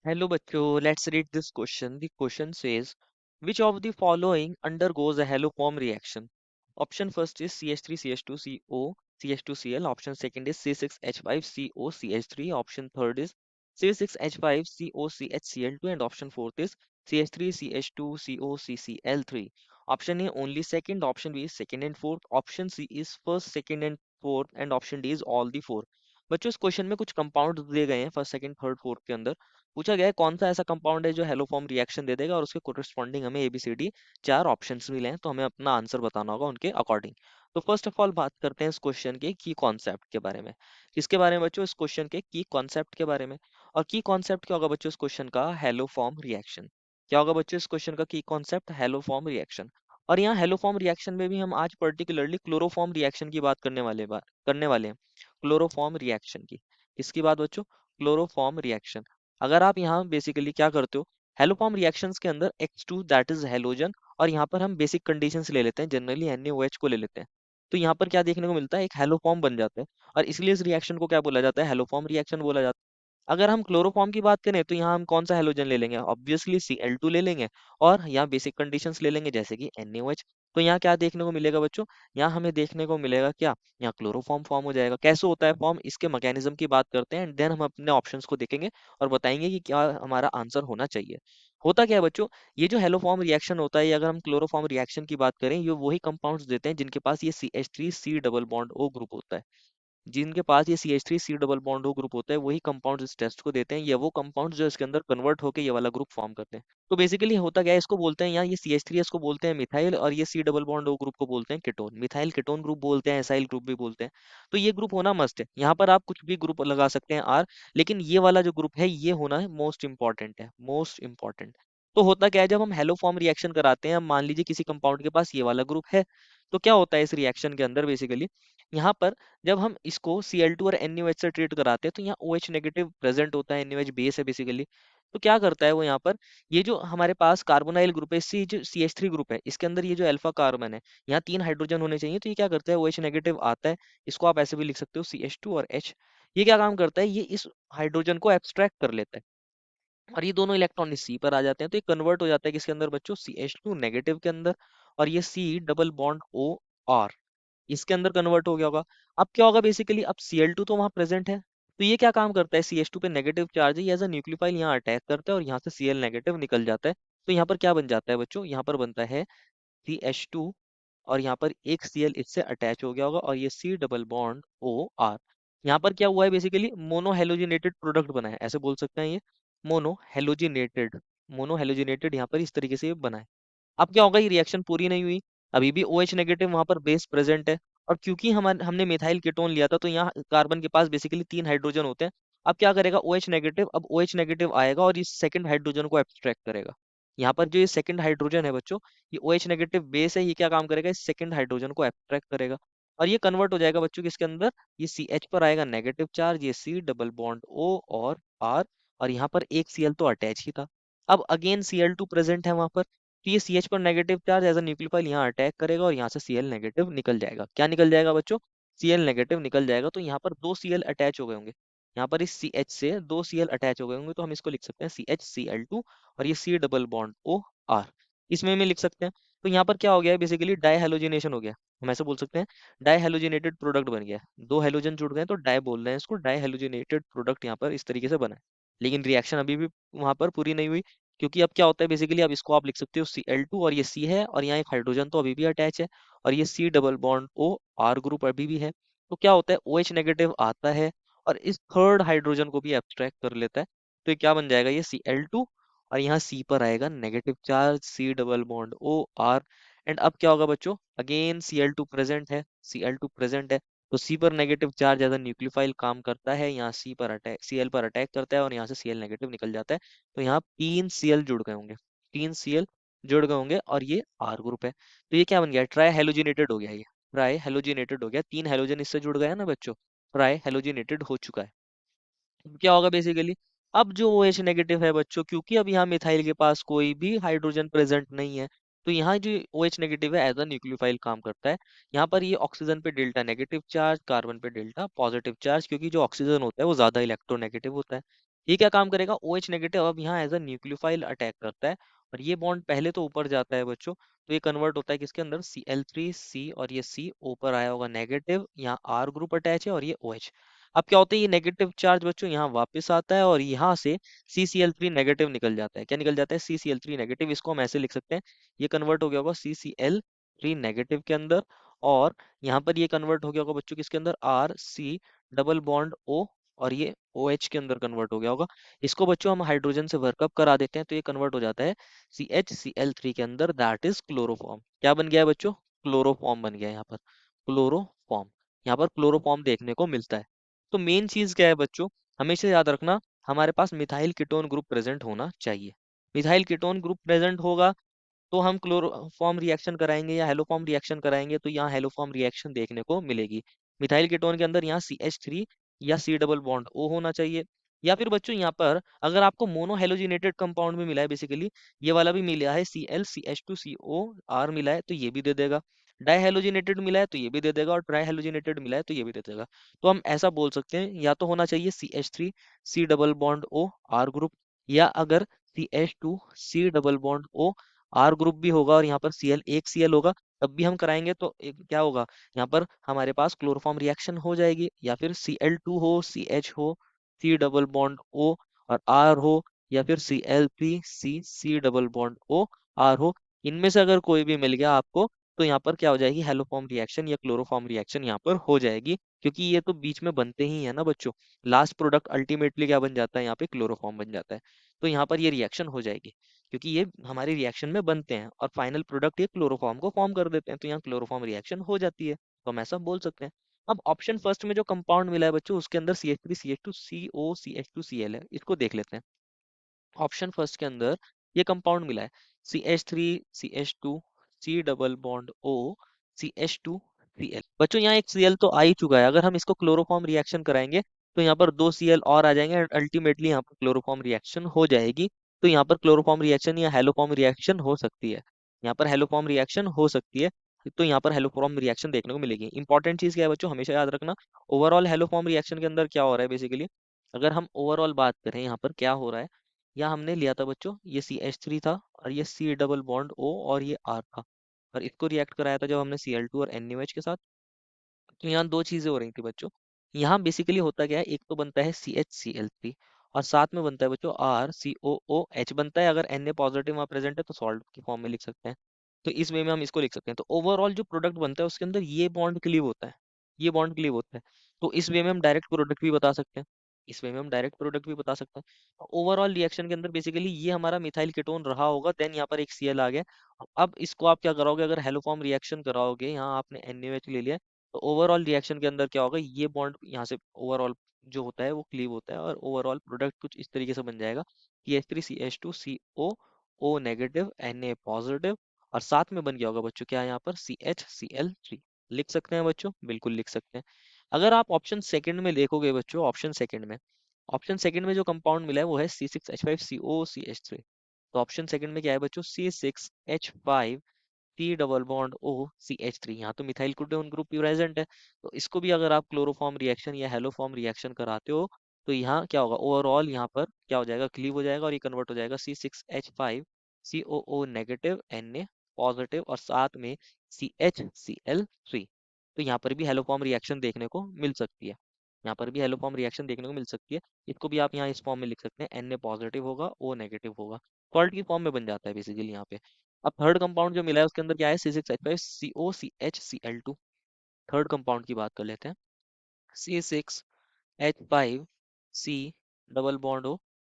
Hello bachcho, let's read this question. The question says, which of the following undergoes a haloform reaction? Option first is CH3CH2CO CH2Cl. Option second is C6H5COCH3. Option third is C6H5COCHCl2. And option fourth is CH3CH2COCCl3. Option A only second. Option B is second and fourth. Option C is first, second and fourth. And option D is all the four. बच्चों इस question में कुछ compound दिए गए हैं first second third fourth के अंदर। पूछा गया है कौन सा ऐसा कंपाउंड है जो हेलोफॉर्म रिएक्शन दे देगा और उसके कोरस्पॉन्डिंग हमें एबीसीडी चार ऑप्शंस मिले हैं, तो हमें अपना आंसर बताना होगा उनके अकॉर्डिंग। तो फर्स्ट ऑफ ऑल बात करते हैं इस क्वेश्चन के की कॉन्सेप्ट के बारे में। किसके बारे में बच्चों? इस क्वेश्चन के की कॉन्सेप्ट के बारे में। और की कॉन्सेप्ट क्या होगा बच्चों इस क्वेश्चन का? Haloform reaction. क्या होगा बच्चों इस क्वेश्चन का की कॉन्सेप्ट? Haloform reaction. और यहाँ हेलोफॉर्म रिएक्शन में भी हम आज पर्टिकुलरली क्लोरोफॉर्म रिएक्शन की बात करने वाले हैं। क्लोरोफॉर्म रिएक्शन की किसकी बात बच्चों? Chloroform reaction. अगर आप यहाँ बेसिकली क्या करते हो, हेलोफॉर्म रिएक्शंस के अंदर H2 दैट इज हेलोजन, और यहाँ पर हम बेसिक कंडीशंस ले लेते हैं, जनरली NaOH को ले लेते हैं। तो यहाँ पर क्या देखने को मिलता है? एक हेलोफॉर्म बन जाता है। और इसलिए इस रिएक्शन को क्या बोला जाता है? हेलोफॉर्म रिएक्शन बोला जाता है। अगर हम क्लोरोफॉर्म की बात करें तो यहाँ हम कौन सा हेलोजन ले लेंगे? ऑब्वियसली Cl2 ले लेंगे। और यहाँ बेसिक कंडीशंस ले लेंगे जैसे कि NaOH। तो यहाँ क्या देखने को मिलेगा बच्चों? यहाँ हमें देखने को मिलेगा क्या? यहाँ क्लोरोफॉर्म फॉर्म हो जाएगा। कैसे होता है फॉर्म, इसके मैकेनिज्म की बात करते हैं एंड देन हम अपने ऑप्शंस को देखेंगे और बताएंगे कि क्या हमारा आंसर होना चाहिए। होता क्या है बच्चों, ये जो हेलोफॉर्म रिएक्शन होता है, अगर हम क्लोरोफॉर्म रिएक्शन की बात करें, ये वही कंपाउंड्स देते हैं जिनके पास ये CH3C double bond O group होता है। जिनके पास ये CH3C double bond O group होता है वही कंपाउंड इस टेस्ट को देते हैं, या वो कंपाउंड जो इसके अंदर कन्वर्ट होकर ये वाला ग्रुप फॉर्म करते हैं। तो बेसिकली होता क्या है, इसको बोलते हैं यहाँ ये CH3 इसको बोलते हैं मिथाइल, और ये C double bond O group को बोलते हैं कीटोन। मिथाइल कीटोन ग्रुप बोलते हैं, एसाइल ग्रुप भी बोलते हैं। तो ये ग्रुप होना मस्ट है। यहाँ पर आप कुछ भी ग्रुप लगा सकते हैं आर, लेकिन ये वाला जो ग्रुप है ये होना है मोस्ट इंपॉर्टेंट है, मोस्ट इंपॉर्टेंट। तो होता क्या है, जब हम हेलोफॉर्म रिएक्शन कराते हैं, मान लीजिए किसी कंपाउंड के पास ये वाला ग्रुप है, तो क्या होता है इस रिएक्शन के अंदर बेसिकली, यहाँ पर जब हम इसको Cl2 और NaOH से ट्रीट कराते हैं तो यहाँ OH नेगेटिव प्रेजेंट होता है, NaOH बेस है बेसिकली। तो क्या करता है वो यहाँ पर, ये जो हमारे पास कार्बोनाइल ग्रुप है, सी जो CH3 ग्रुप है, इसके अंदर ये जो अल्फा कार्बन है, यहाँ तीन हाइड्रोजन होने चाहिए, तो ये क्या करता है, OH नेगेटिव आता है। इसको आप ऐसे भी लिख सकते हो CH2 और H। ये क्या काम करता है, ये इस हाइड्रोजन को एब्स्ट्रैक्ट कर लेता है, और ये दोनों इलेक्ट्रॉन इस सी पर आ जाते हैं, तो ये कन्वर्ट हो जाता है किसके अंदर बच्चों? CH2 नेगेटिव के अंदर। और ये C double bond O R इसके अंदर कन्वर्ट हो गया होगा। अब क्या होगा बेसिकली, अब Cl2 तो वहां प्रेजेंट है, तो ये क्या काम करता है, CH2 पे नेगेटिव चार्ज है, ये एज अ न्यूक्लियोफाइल यहाँ अटैक करता है और यहाँ से Cl नेगेटिव निकल जाता है। तो यहाँ पर क्या बन जाता है बच्चों? यहाँ पर बनता है CH2, और यहाँ पर एक Cl इससे अटैच हो गया होगा, और ये C double bond O R। यहाँ पर क्या हुआ है बेसिकली, मोनो हेलोजिनेटेड प्रोडक्ट बना है, ऐसे बोल सकते हैं ये मोनो हेलोजिनेटेड। मोनो हेलोजिनेटेड यहाँ पर इस तरीके से ये बना है। अब क्या होगा, ये रिएक्शन पूरी नहीं हुई, अभी भी OH नेगेटिव वहां पर बेस प्रेजेंट है। और क्योंकि हमने मिथाइल कीटोन लिया था, तो यहाँ कार्बन के पास बेसिकली तीन हाइड्रोजन होते हैं। अब क्या करेगा OH नेगेटिव, अब OH नेगेटिव आएगा और इस सेकंड हाइड्रोजन को एब्स्ट्रैक्ट करेगा। यहाँ पर जो ये सेकंड हाइड्रोजन है बच्चों, ये OH नेगेटिव बेस है, ये क्या काम करेगा, इस सेकंड हाइड्रोजन को एब्स्ट्रैक्ट करेगा। और ये कन्वर्ट हो जाएगा बच्चों किसके अंदर, ये CH पर आएगा नेगेटिव चार्ज, ये C डबल बॉन्ड O और R, और यहाँ पर एक Cl तो अटैच ही था। अब अगेन Cl2 प्रेजेंट है वहां पर, तो ये CH पर negative charge as a nucleophile यहाँ अटैक करेगा और यहाँ से Cl नेगेटिव निकल जाएगा। क्या निकल जाएगा बच्चों? Cl नेगेटिव निकल जाएगा। तो यहाँ पर दो Cl अटैच हो गए होंगे, यहाँ पर इस CH से दो Cl अटैच हो गए होंगे, तो हम इसको लिख सकते हैं CH Cl2, और ये C double bond O R इसमें में लिख सकते हैं। तो यहाँ पर क्या हो गया है बेसिकली, डाई हेलोजिनेशन हो गया, हम ऐसे बोल सकते हैं डाई हेलोजिनेटेड प्रोडक्ट बन गया है। दो हेलोजन जुड़ गए हैं, तो डाई बोल रहे हैं इसको, डाई हेलोजिनेटेड प्रोडक्ट यहाँ पर इस तरीके से बना है। लेकिन रिएक्शन अभी भी वहां पर पूरी नहीं हुई, क्योंकि अब क्या होता है बेसिकली, अब इसको आप लिख सकते हो Cl2, और ये C है, और यहाँ एक हाइड्रोजन तो अभी भी अटैच है, और ये C double bond O R group अभी भी है। तो क्या होता है, OH नेगेटिव आता है और इस थर्ड हाइड्रोजन को भी एब्स्ट्रैक्ट कर लेता है। तो ये क्या बन जाएगा, ये Cl2, और यहाँ C पर आएगा negative charge, C double bond O R। And अब क्या होगा बच्चों, अगेन Cl2 प्रेजेंट है, Cl2 प्रेजेंट है, तो C पर negative charge as a nucleophile काम करता है, यहाँ C पर अटैक, Cl पर अटैक करता है, और यहाँ से Cl नेगेटिव निकल जाता है। तो यहाँ तीन Cl जुड़ गए होंगे, तीन Cl जुड़ गए होंगे, और ये R ग्रुप है। तो ये क्या बन गया, ट्राई हेलोजिनेटेड हो गया, ये ट्राई हेलोजिनेटेड हो गया, तीन हेलोजन इससे जुड़ गए हैं ना बच्चों, ट्राई हेलोजिनेटेड हो चुका है। क्या होगा बेसिकली, अब जो OH नेगेटिव है बच्चों, क्योंकि अब यहाँ मिथाइल के पास कोई भी हाइड्रोजन प्रेजेंट नहीं है, तो यहाँ जो OH नेगेटिव है एज अ न्यूक्लियोफाइल काम करता है। यहाँ पर ये ऑक्सीजन पे डेल्टा नेगेटिव चार्ज, कार्बन पे डेल्टा पॉजिटिव चार्ज, क्योंकि जो ऑक्सीजन होता है वो ज्यादा इलेक्ट्रोनेगेटिव होता है। ये क्या काम करेगा, ओ एच नेगेटिव अब यहाँ एज अ न्यूक्लियोफाइल अटैक करता है, और ये बॉन्ड पहले तो ऊपर जाता है बच्चों, तो ये कन्वर्ट होता है किसके अंदर, Cl3C, और ये C ऊपर आया होगा नेगेटिव, यहाँ R ग्रुप अटैच है और ये OH। अब क्या होता है, ये नेगेटिव चार्ज बच्चों यहाँ वापस आता है और यहाँ से CCl3 नेगेटिव निकल जाता है। क्या निकल जाता है, CCl3 नेगेटिव, इसको हम ऐसे लिख सकते हैं, ये कन्वर्ट हो गया होगा CCl3 नेगेटिव के अंदर, और यहाँ पर ये कन्वर्ट हो गया होगा बच्चों किसके अंदर, RC डबल बॉन्ड O, और ये OH के अंदर कन्वर्ट हो गया होगा। इसको बच्चों हम हाइड्रोजन से वर्कअप करा देते हैं तो ये कन्वर्ट हो जाता है CHCl3 के अंदर, दैट इज क्लोरोफॉर्म। क्या बन गया है बच्चों, क्लोरोफॉर्म बन गया है यहाँ पर, क्लोरोफॉर्म। यहाँ पर क्लोरोफॉर्म देखने को मिलता है। तो मेन चीज क्या है बच्चों, हमेशा याद रखना, हमारे पास मिथाइल कीटोन ग्रुप प्रेजेंट होना चाहिए। मिथाइल कीटोन ग्रुप प्रेजेंट होगा तो हम क्लोरोफॉर्म रिएक्शन कराएंगे या हेलोफॉर्म रिएक्शन कराएंगे, तो यहाँ हेलोफॉर्म रिएक्शन देखने को मिलेगी। मिथाइल कीटोन के अंदर यहाँ CH3 या C डबल बॉन्ड O होना चाहिए। या फिर बच्चों यहाँ पर अगर आपको मोनो हेलोजिनेटेड कंपाउंड में मिला है, बेसिकली ये वाला भी मिला है, ClCH2COR मिला है तो ये भी दे देगा, डाई हेलोजिनेटेड मिला है तो ये भी दे देगा, और ट्राई हेलोजिनेटेड मिला है तो ये भी दे देगा। तो हम ऐसा बोल सकते हैं, या तो होना चाहिए CH3C double bond O R group, या अगर CH2C double bond O R group भी होगा और यहाँ पर एक Cl होगा, तब भी हम कराएंगे तो एक क्या होगा, यहाँ पर हमारे पास क्लोरोफॉर्म रिएक्शन हो जाएगी। या फिर Cl2 हो, CH हो, C डबल बॉन्ड O और R हो, या फिर Cl3C C double bond O R हो, इनमें से अगर कोई भी मिल गया आपको, तो यहाँ पर क्या हो जाएगी, हेलोफॉर्म रिएक्शन या क्लोरोफॉर्म रिएक्शन यहाँ पर हो जाएगी, क्योंकि ये तो बीच में बनते ही है ना बच्चों। लास्ट प्रोडक्ट अल्टीमेटली क्या बन जाता है, यहाँ पे क्लोरोफॉर्म बन जाता है। तो यहाँ पर ये रिएक्शन हो जाएगी, क्योंकि ये हमारे रिएक्शन में बनते हैं और फाइनल प्रोडक्ट ये क्लोरोफॉर्म को फॉर्म कर देते हैं, तो यहाँ क्लोरोफॉर्म रिएक्शन हो जाती है, तो हम ऐसा बोल सकते हैं। अब ऑप्शन फर्स्ट में जो कंपाउंड मिला है बच्चों, उसके अंदर CH3 CH2 CO CH2Cl है, इसको देख लेते हैं। ऑप्शन फर्स्ट के अंदर ये कंपाउंड मिला है, CH3 CH2 C double bond O CH2Cl। बच्चों यहाँ एक Cl तो आ ही चुका है, अगर हम इसको क्लोरोफॉर्म रिएक्शन कराएंगे तो यहाँ पर दो Cl और आ जाएंगे, और अल्टीमेटली यहाँ पर क्लोरोफॉर्म रिएक्शन हो जाएगी। तो यहाँ पर क्लोरोफॉर्म रिएक्शन या हेलोफॉर्म रिएक्शन हो सकती है, यहाँ पर हेलोफॉर्म रिएक्शन हो सकती है। तो यहाँ पर हेलोफॉर्म रिएक्शन देखने को मिलेगी। इंपॉर्टेंट चीज क्या है बच्चों, हमेशा याद रखना, ओवरऑल हेलोफॉर्म रिएक्शन के अंदर क्या हो रहा है बेसिकली, अगर हम ओवरऑल बात करें यहाँ पर क्या हो रहा है, यहाँ हमने लिया था बच्चों, ये CH3 था और ये C डबल बॉन्ड O और ये R था, और इसको रिएक्ट कराया था जब हमने Cl2 और NaOH के साथ। तो यहाँ दो चीजें हो रही थी बच्चों, यहाँ बेसिकली होता क्या है, एक तो बनता है CHCl3 और साथ में बनता है बच्चों RCOOH बनता है। अगर Na पॉजिटिव वहाँ प्रेजेंट है तो सॉल्ट की फॉर्म में लिख सकते हैं, तो इस वे में हम इसको लिख सकते हैं। तो ओवरऑल जो प्रोडक्ट बनता है उसके अंदर ये बॉन्ड क्लीव होता है, ये बॉन्ड क्लीव होता है। तो इस वे में हम डायरेक्ट प्रोडक्ट भी बता सकते हैं, इस वे में हम डायरेक्ट प्रोडक्ट भी बता सकते हैं। ओवरऑल रिएक्शन के अंदर बेसिकली ये हमारा मिथाइल कीटोन रहा होगा, देन यहाँ पर एक Cl आ गया। अब इसको आप क्या कराओगे, अगर हेलोफॉर्म रिएक्शन कराओगे, यहाँ आपने NaOH ले लिया, तो ओवरऑल रिएक्शन के अंदर क्या होगा, ये बॉन्ड यहाँ से ओवरऑल जो होता है वो क्लीव होता है, और ओवरऑल प्रोडक्ट कुछ इस तरीके से बन जाएगा, CH3CH2CO O negative Na positive, और साथ में बन गया होगा बच्चों क्या है यहाँ पर, CHCl3। लिख सकते हैं बच्चों, बिल्कुल लिख सकते हैं। अगर आप ऑप्शन सेकंड में देखोगे बच्चों, ऑप्शन सेकंड में जो कंपाउंड मिला है वो है C6H5COCH3। तो ऑप्शन सेकंड में क्या है बच्चों, C6H5 C double bond O CH3। यहाँ तो मिथाइल कीटोन ग्रुप प्रेजेंट है, तो इसको भी अगर आप क्लोरोफॉर्म रिएक्शन या हेलोफॉर्म रिएक्शन कराते हो, तो यहाँ क्या होगा, ओवरऑल यहाँ पर क्या हो जाएगा, क्लीव हो जाएगा, और ये कन्वर्ट हो जाएगा C6H5 COO negative Na positive, और साथ में CHCl3। तो यहाँ पर भी हेलोफॉर्म रिएक्शन देखने को मिल सकती है, यहाँ पर भी हेलोफॉर्म रिएक्शन देखने को मिल सकती है। इसको भी आप यहाँ इस फॉर्म में लिख सकते हैं, Na पॉजिटिव होगा, O नेगेटिव होगा, सॉल्ट की फॉर्म में बन जाता है बेसिकली यहाँ पे। अब थर्ड कंपाउंड जो मिला है उसके अंदर क्या है, C6H5COCHCl2। थर्ड कंपाउंड की बात कर लेते हैं, C6H5C double bond O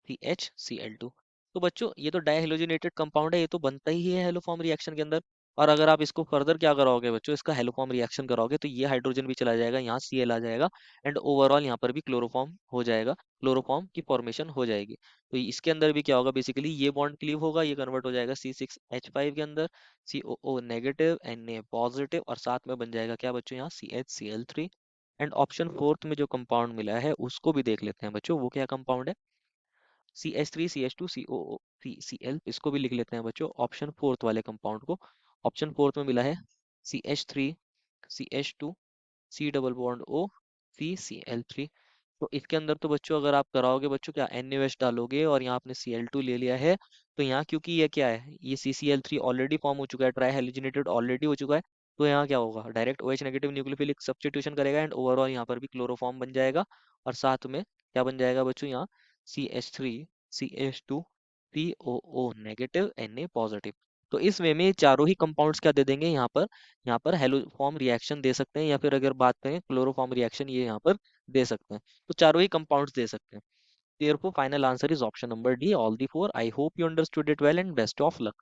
CHCl2। तो बच्चों ये तो डायहेलोजिनेटेड कंपाउंड है, ये तो बनता ही है हेलोफॉर्म रिएक्शन के अंदर। और अगर आप इसको फर्दर क्या कराओगे बच्चों, इसका हेलोफॉर्म रिएक्शन कराओगे, तो ये हाइड्रोजन भी चला जाएगा, यहाँ Cl आ जाएगा, एंड ओवरऑल यहाँ पर भी क्लोरोफॉर्म हो जाएगा, क्लोरोफॉर्म की फॉर्मेशन हो जाएगी। तो इसके अंदर भी क्या होगा, बेसिकली ये बॉन्ड क्लीव होगा, ये कन्वर्ट हो जाएगा C6H5 के अंदर, COO नेगेटिव Na पॉजिटिव, और साथ में बन जाएगा क्या बच्चों, यहाँ CHCl3। एंड ऑप्शन फोर्थ में जो कंपाउंड मिला है उसको भी देख लेते हैं बच्चों, वो क्या कंपाउंड है, CH3CH2COCl, इसको भी लिख लेते हैं बच्चों, ऑप्शन फोर्थ वाले कंपाउंड को। ऑप्शन फोर्थ में मिला है CH3CH2 C double bond O CCl3। तो इसके अंदर तो बच्चों अगर आप कराओगे बच्चों क्या NaOH डालोगे और यहाँ आपने Cl2 ले लिया है, तो यहाँ क्योंकि ये क्या है, ये CCl3 ऑलरेडी फॉर्म हो चुका है, ट्राई हेलोजिनेटेड ऑलरेडी हो चुका है, तो यहाँ क्या होगा, direct OH negative nucleophilic substitution करेगा एंड ओवरऑल यहाँ पर भी क्लोरोफॉर्म बन जाएगा। और साथ में क्या बन जाएगा बच्चों, यहाँ CH3 CH2 COO negative Na positive. तो इस वे में ये चारों ही कंपाउंड्स क्या दे देंगे यहाँ पर हेलो फॉर्म रिएक्शन दे सकते हैं, या फिर अगर बात करें क्लोरोफॉर्म रिएक्शन ये यहाँ पर दे सकते हैं। तो चारों ही कंपाउंड्स दे सकते हैं। Therefore, final answer is option number D, all the four. I hope you understood it well and best of luck.